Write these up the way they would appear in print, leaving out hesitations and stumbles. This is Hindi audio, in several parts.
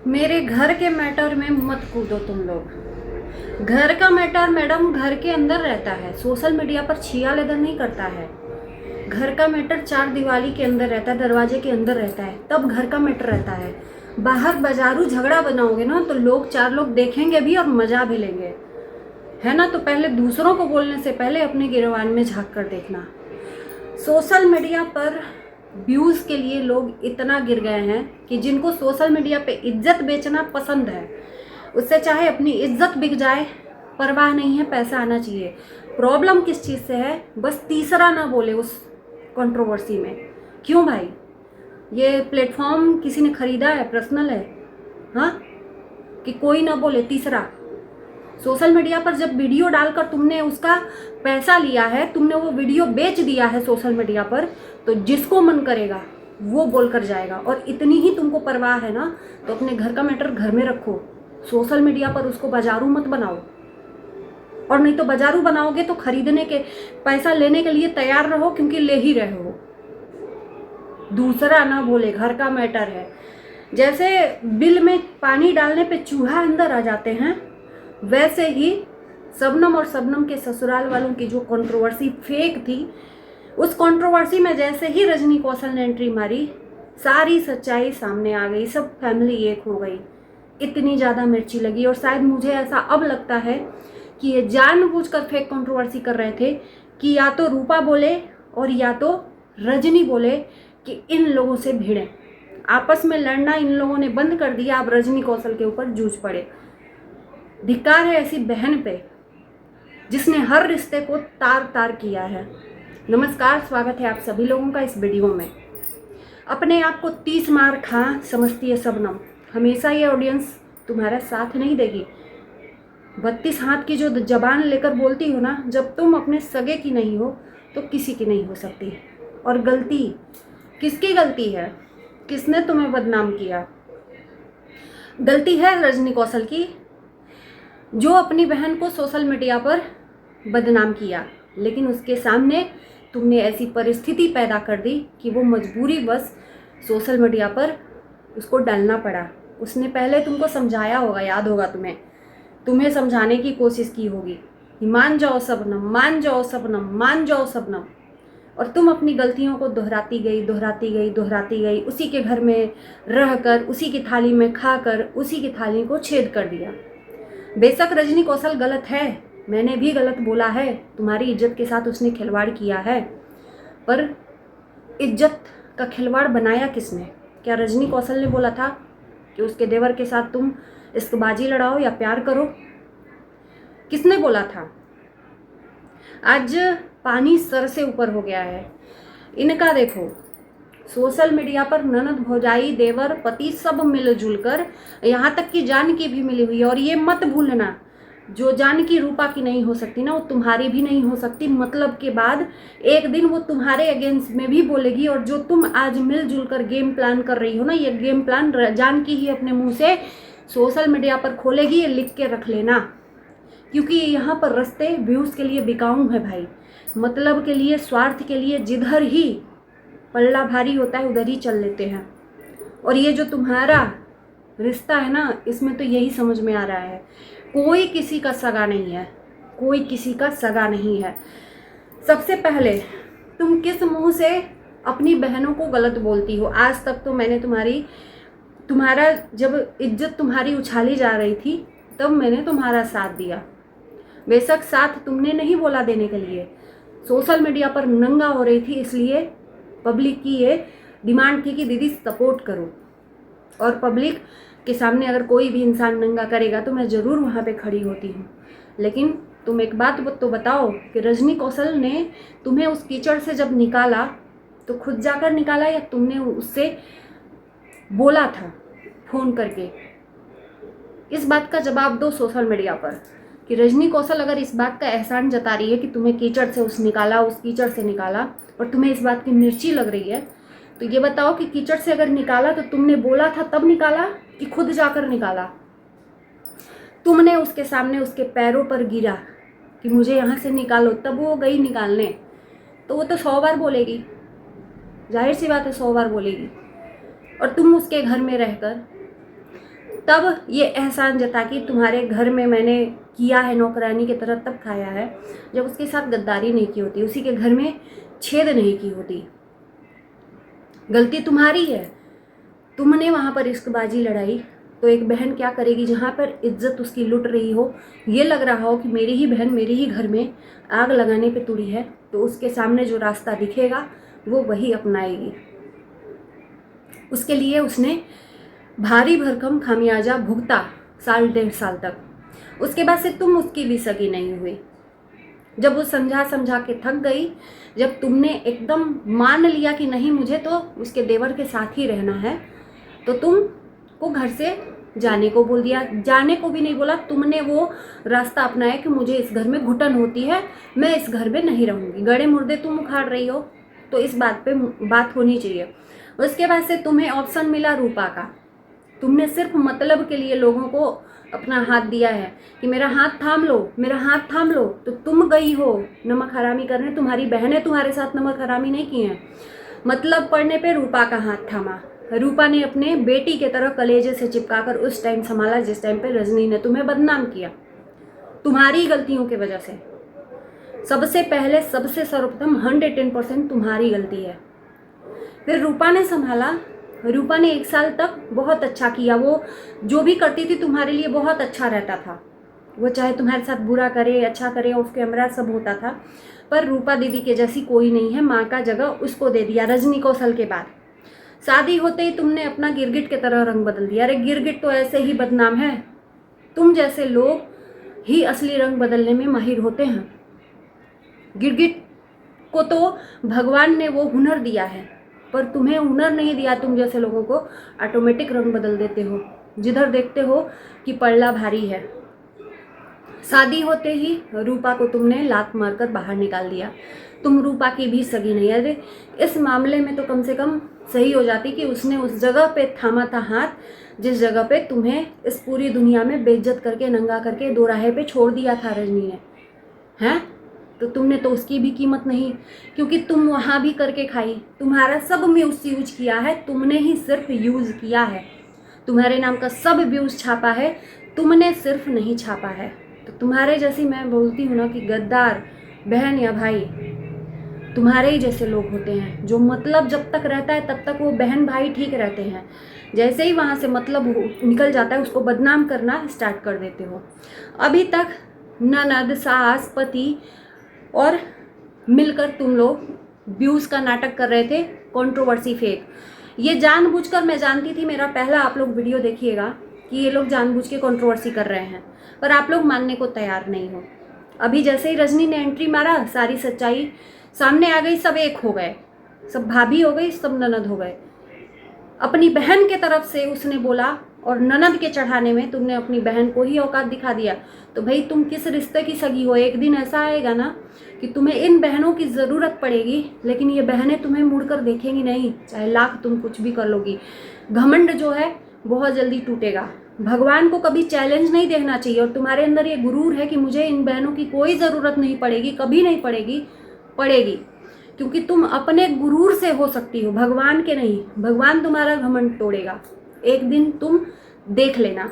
मेरे घर के मैटर में मत कूदो तुम लोग। घर का मैटर मैडम घर के अंदर रहता है, सोशल मीडिया पर छिया लेदर नहीं करता है। घर का मैटर चार दीवारी के अंदर रहता है, दरवाजे के अंदर रहता है, तब घर का मैटर रहता है। बाहर बाजारू झगड़ा बनाओगे ना तो लोग चार लोग देखेंगे भी और मजा भी लेंगे, है ना। तो पहले दूसरों को बोलने से पहले अपने गिरवान में झांक कर देखना। सोशल मीडिया पर व्यूज़ के लिए लोग इतना गिर गए हैं कि जिनको सोशल मीडिया पे इज्जत बेचना पसंद है, उससे चाहे अपनी इज्जत बिक जाए, परवाह नहीं है, पैसा आना चाहिए। प्रॉब्लम किस चीज़ से है, बस तीसरा ना बोले उस कंट्रोवर्सी में। क्यों भाई, ये प्लेटफॉर्म किसी ने खरीदा है, पर्सनल है, हाँ, कि कोई ना बोले तीसरा। सोशल मीडिया पर जब वीडियो डालकर तुमने उसका पैसा लिया है, तुमने वो वीडियो बेच दिया है सोशल मीडिया पर, तो जिसको मन करेगा वो बोलकर जाएगा। और इतनी ही तुमको परवाह है ना, तो अपने घर का मैटर घर में रखो, सोशल मीडिया पर उसको बाजारू मत बनाओ। और नहीं तो बाजारू बनाओगे तो खरीदने के, पैसा लेने के लिए तैयार रहो, क्योंकि ले ही रहे हो। दूसरा ना बोले घर का मैटर है। जैसे बिल में पानी डालने पे चूहा अंदर आ जाते हैं, वैसे ही शबनम और शबनम के ससुराल वालों की जो कंट्रोवर्सी फेक थी, उस कंट्रोवर्सी में जैसे ही रजनी कौशल ने एंट्री मारी, सारी सच्चाई सामने आ गई, सब फैमिली एक हो गई। इतनी ज़्यादा मिर्ची लगी। और शायद मुझे ऐसा अब लगता है कि ये जानबूझकर फेक कंट्रोवर्सी कर रहे थे कि या तो रूपा बोले और या तो रजनी बोले कि इन लोगों से भिड़ें। आपस में लड़ना इन लोगों ने बंद कर दिया, अब रजनी कौशल के ऊपर जूझ पड़े। धिक्कार है ऐसी बहन पे जिसने हर रिश्ते को तार तार किया है। नमस्कार, स्वागत है आप सभी लोगों का इस वीडियो में। अपने आप को 30 मार खा समझती है शबनम। हमेशा ये ऑडियंस तुम्हारा साथ नहीं देगी। 32 हाथ की जो जबान लेकर बोलती हो ना, जब तुम अपने सगे की नहीं हो तो किसी की नहीं हो सकती। और गलती किसकी गलती है, किसने तुम्हें बदनाम किया? गलती है रजनी कौशल की, जो अपनी बहन को सोशल मीडिया पर बदनाम किया, लेकिन उसके सामने तुमने ऐसी परिस्थिति पैदा कर दी कि वो मजबूरी बस सोशल मीडिया पर उसको डालना पड़ा। उसने पहले तुमको समझाया होगा, याद होगा तुम्हें समझाने की कोशिश की होगी कि मान जाओ शबनम, मान जाओ शबनम, मान जाओ शबनम। और तुम अपनी गलतियों को दोहराती गई, उसी के घर में रहकर, उसी की थाली में खाकर, उसी की थाली को छेद कर दिया। बेशक रजनी कौशल गलत है, मैंने भी गलत बोला है, तुम्हारी इज्जत के साथ उसने खिलवाड़ किया है, पर इज्जत का खिलवाड़ बनाया किसने? क्या रजनी कौशल ने बोला था कि उसके देवर के साथ तुम इश्कबाजी लड़ाओ या प्यार करो? किसने बोला था? आज पानी सर से ऊपर हो गया है इनका। देखो, सोशल मीडिया पर ननद, भौजाई, देवर, पति सब मिलजुल कर, यहाँ तक कि जानकी भी मिली हुई है। और ये मत भूलना, जो जानकी रूपा की नहीं हो सकती ना, वो तुम्हारी भी नहीं हो सकती। मतलब के बाद एक दिन वो तुम्हारे अगेंस्ट में भी बोलेगी। और जो तुम आज मिलजुल कर गेम प्लान कर रही हो ना, ये गेम प्लान जानकी ही अपने मुंह से सोशल मीडिया पर खोलेगी, ये लिख के रख लेना। क्योंकि यहाँ पर रास्ते व्यूज़ के लिए बिकाऊ है भाई, मतलब के लिए, स्वार्थ के लिए, जिधर ही पल्ला भारी होता है उधर ही चल लेते हैं। और ये जो तुम्हारा रिश्ता है ना, इसमें तो यही समझ में आ रहा है, कोई किसी का सगा नहीं है, कोई किसी का सगा नहीं है। सबसे पहले तुम किस मुंह से अपनी बहनों को गलत बोलती हो? आज तक तो मैंने तुम्हारा जब इज्जत तुम्हारी उछाली जा रही थी, तब मैंने तुम्हारा साथ दिया। बेशक साथ तुमने नहीं बोला देने के लिए, सोशल मीडिया पर नंगा हो रही थी, इसलिए पब्लिक की ये डिमांड थी कि दीदी सपोर्ट करो। और पब्लिक के सामने अगर कोई भी इंसान नंगा करेगा तो मैं ज़रूर वहाँ पे खड़ी होती हूँ। लेकिन तुम एक बात तो बताओ कि रजनी कौशल ने तुम्हें उस कीचड़ से जब निकाला तो खुद जाकर निकाला या तुमने उससे बोला था फ़ोन करके? इस बात का जवाब दो सोशल मीडिया पर कि रजनी कौशल अगर इस बात का एहसान जता रही है कि तुम्हें कीचड़ से उस कीचड़ से निकाला, और तुम्हें इस बात की मिर्ची लग रही है, तो ये बताओ कि कीचड़ से अगर निकाला तो तुमने बोला था तब निकाला कि खुद जाकर निकाला? तुमने उसके सामने उसके पैरों पर गिरा कि मुझे यहाँ से निकालो, तब वो गई निकालने, तो वो तो 100 बार बोलेगी, जाहिर सी बात है 100 बार बोलेगी। और तुम उसके घर में रहकर तब ये एहसान जता कि तुम्हारे घर में मैंने किया है नौकरानी की तरह, तब खाया है जब उसके साथ गद्दारी नहीं की होती, उसी के घर में छेद नहीं की होती। गलती तुम्हारी है, तुमने वहाँ पर इश्कबाजी लड़ाई। तो एक बहन क्या करेगी जहाँ पर इज्जत उसकी लुट रही हो, ये लग रहा हो कि मेरी ही बहन मेरे ही घर में आग लगाने पे तुड़ी है, तो उसके सामने जो रास्ता दिखेगा वो वही अपनाएगी। उसके लिए उसने भारी भरकम खामियाजा भुगता 1.5 साल तक। उसके बाद से तुम उसकी भी सगी नहीं हुई। जब वो समझा समझा के थक गई, जब तुमने एकदम मान लिया कि नहीं मुझे तो उसके देवर के साथ ही रहना है, तो तुम को घर से जाने को बोल दिया। जाने को भी नहीं बोला, तुमने वो रास्ता अपनाया कि मुझे इस घर में घुटन होती है, मैं इस घर में नहीं रहूँगी। गड़े मुर्दे तुम उखाड़ रही हो, तो इस बात पे बात होनी चाहिए। उसके बाद से तुम्हें ऑप्शन मिला रूपा का। तुमने सिर्फ मतलब के लिए लोगों को अपना हाथ दिया है कि मेरा हाथ थाम लो, मेरा हाथ थाम लो, तो तुम गई हो नमक हरामी करने। तुम्हारी बहनें तुम्हारे साथ नमक हरामी नहीं की हैं। मतलब पड़ने पे रूपा का हाथ थामा। रूपा ने अपने बेटी के तरह कलेजे से चिपकाकर उस टाइम संभाला जिस टाइम पे रजनी ने तुम्हें बदनाम किया, तुम्हारी गलतियों की वजह से। सबसे पहले सबसे सर्वप्रथम 110% तुम्हारी गलती है। फिर रूपा ने संभाला। रूपा ने 1 साल तक बहुत अच्छा किया। वो जो भी करती थी तुम्हारे लिए बहुत अच्छा रहता था। वो चाहे तुम्हारे साथ बुरा करे अच्छा करे, ऑफ कैमरा सब होता था, पर रूपा दीदी के जैसी कोई नहीं है। माँ का जगह उसको दे दिया रजनी कौशल के बाद। शादी होते ही तुमने अपना गिरगिट की तरह रंग बदल दिया। अरे गिरगिट तो ऐसे ही बदनाम है, तुम जैसे लोग ही असली रंग बदलने में माहिर होते हैं। गिरगिट को तो भगवान ने वो हुनर दिया है, पर तुम्हें हुनर नहीं दिया। तुम जैसे लोगों को ऑटोमेटिक रंग बदल देते हो, जिधर देखते हो कि पल्ला भारी है। शादी होते ही रूपा को तुमने लात मारकर बाहर निकाल दिया। तुम रूपा की भी सगी नहीं। अरे इस मामले में तो कम से कम सही हो जाती कि उसने उस जगह पे थामा था हाथ जिस जगह पे तुम्हें इस पूरी दुनिया में बेइज्जत करके नंगा करके दोराहे पे छोड़ दिया था रजनी ने, हैं? तो तुमने तो उसकी भी कीमत नहीं, क्योंकि तुम वहाँ भी करके खाई। तुम्हारा सब मिस यूज किया है, तुमने ही सिर्फ यूज़ किया है। तुम्हारे नाम का सब व्यूज़ छापा है, तुमने सिर्फ नहीं छापा है। तो तुम्हारे जैसी मैं बोलती हूँ ना कि गद्दार बहन या भाई तुम्हारे ही जैसे लोग होते हैं, जो मतलब जब तक रहता है तब तक वो बहन भाई ठीक रहते हैं। जैसे ही वहाँ से मतलब निकल जाता है उसको बदनाम करना स्टार्ट कर देते हो। अभी तक ननद सास पति और मिलकर तुम लोग व्यूज़ का नाटक कर रहे थे, कंट्रोवर्सी फेक। ये जानबूझकर, मैं जानती थी, मेरा पहला आप लोग वीडियो देखिएगा कि ये लोग जानबूझ के कंट्रोवर्सी कर रहे हैं, पर आप लोग मानने को तैयार नहीं हो। अभी जैसे ही रजनी ने एंट्री मारा, सारी सच्चाई सामने आ गई। सब एक हो गए, सब भाभी हो गई, सब ननद हो गए। अपनी बहन के तरफ से उसने बोला और ननद के चढ़ाने में तुमने अपनी बहन को ही औकात दिखा दिया। तो भाई तुम किस रिश्ते की सगी हो? एक दिन ऐसा आएगा ना कि तुम्हें इन बहनों की ज़रूरत पड़ेगी, लेकिन ये बहनें तुम्हें मुड़कर देखेंगी नहीं, चाहे लाख तुम कुछ भी कर लोगी। घमंड जो है बहुत जल्दी टूटेगा। भगवान को कभी चैलेंज नहीं देखना चाहिए। और तुम्हारे अंदर ये गुरूर है कि मुझे इन बहनों की कोई ज़रूरत नहीं पड़ेगी, कभी नहीं पड़ेगी, पड़ेगी, क्योंकि तुम अपने गुरूर से हो सकती हो, भगवान के नहीं। भगवान तुम्हारा घमंड तोड़ेगा, एक दिन तुम देख लेना।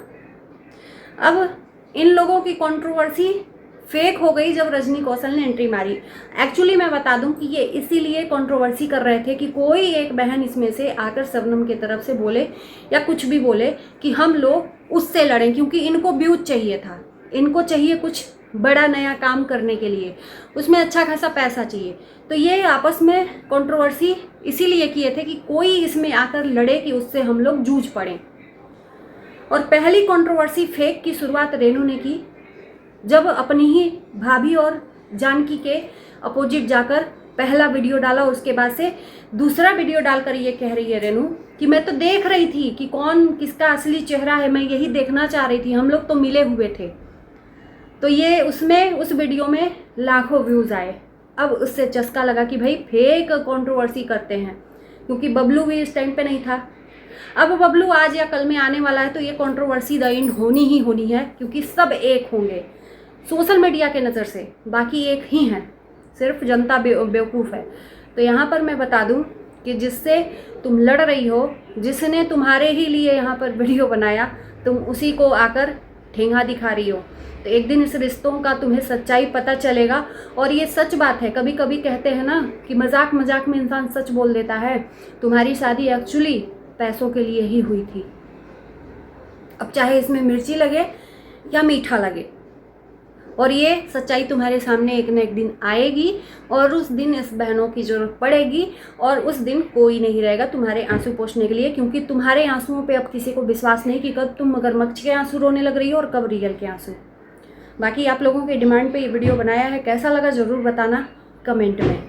अब इन लोगों की कंट्रोवर्सी फेक हो गई जब रजनी कौशल ने एंट्री मारी। एक्चुअली मैं बता दूं कि ये इसीलिए कंट्रोवर्सी कर रहे थे कि कोई एक बहन इसमें से आकर शबनम की तरफ से बोले या कुछ भी बोले कि हम लोग उससे लड़ें, क्योंकि इनको व्यूज चाहिए था, इनको चाहिए कुछ बड़ा नया काम करने के लिए, उसमें अच्छा खासा पैसा चाहिए। तो ये आपस में कंट्रोवर्सी इसीलिए किए थे कि कोई इसमें आकर लड़े कि उससे हम लोग जूझ पड़ें। और पहली कंट्रोवर्सी फेक की शुरुआत रेनू ने की, जब अपनी ही भाभी और जानकी के अपोजिट जाकर पहला वीडियो डाला। उसके बाद से दूसरा वीडियो डालकर ये कह रही है रेनू कि मैं तो देख रही थी कि कौन किसका असली चेहरा है, मैं यही देखना चाह रही थी, हम लोग तो मिले हुए थे। तो ये उसमें उस वीडियो में लाखों व्यूज़ आए। अब उससे चस्का लगा कि भाई फेक कंट्रोवर्सी करते हैं, क्योंकि बबलू भी इस टाइम पे नहीं था। अब बबलू आज या कल में आने वाला है, तो ये कंट्रोवर्सी द एंड होनी ही होनी है, क्योंकि सब एक होंगे सोशल मीडिया के नज़र से, बाकी एक ही हैं, सिर्फ जनता बेवकूफ़ है। तो यहाँ पर मैं बता दूँ कि जिससे तुम लड़ रही हो, जिसने तुम्हारे ही लिए यहाँ पर वीडियो बनाया, तुम उसी को आकर ठेंगा दिखा रही हो। तो एक दिन इस रिश्तों का तुम्हें सच्चाई पता चलेगा। और ये सच बात है, कभी कभी कहते हैं ना कि मजाक मजाक में इंसान सच बोल देता है। तुम्हारी शादी एक्चुअली पैसों के लिए ही हुई थी। अब चाहे इसमें मिर्ची लगे या मीठा लगे, और ये सच्चाई तुम्हारे सामने एक न एक दिन आएगी, और उस दिन इस बहनों की ज़रूरत पड़ेगी, और उस दिन कोई नहीं रहेगा तुम्हारे आंसू पोंछने के लिए, क्योंकि तुम्हारे आंसुओं पे अब किसी को विश्वास नहीं कि कब तुम मगरमच्छ के आंसू रोने लग रही हो और कब रियल के आंसू। बाकी आप लोगों की डिमांड पे ये वीडियो बनाया है, कैसा लगा ज़रूर बताना कमेंट में।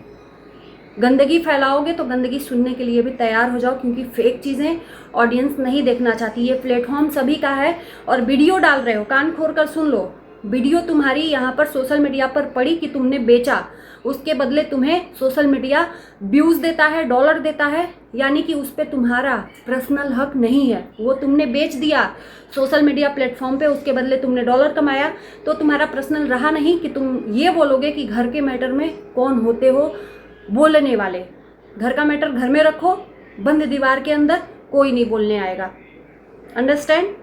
गंदगी फैलाओगे तो गंदगी सुनने के लिए भी तैयार हो जाओ, क्योंकि फेक चीज़ें ऑडियंस नहीं देखना चाहती। ये प्लेटफॉर्म सभी का है, और वीडियो डाल रहे हो, कान खोल कर सुन लो। वीडियो तुम्हारी यहाँ पर सोशल मीडिया पर पड़ी कि तुमने बेचा, उसके बदले तुम्हें सोशल मीडिया व्यूज़ देता है, डॉलर देता है, यानी कि उस पर तुम्हारा पर्सनल हक नहीं है। वो तुमने बेच दिया सोशल मीडिया प्लेटफॉर्म पे, उसके बदले तुमने डॉलर कमाया, तो तुम्हारा पर्सनल रहा नहीं कि तुम ये बोलोगे कि घर के मैटर में कौन होते हो बोलने वाले। घर का मैटर घर में रखो, बंद दीवार के अंदर, कोई नहीं बोलने आएगा। अंडरस्टैंड?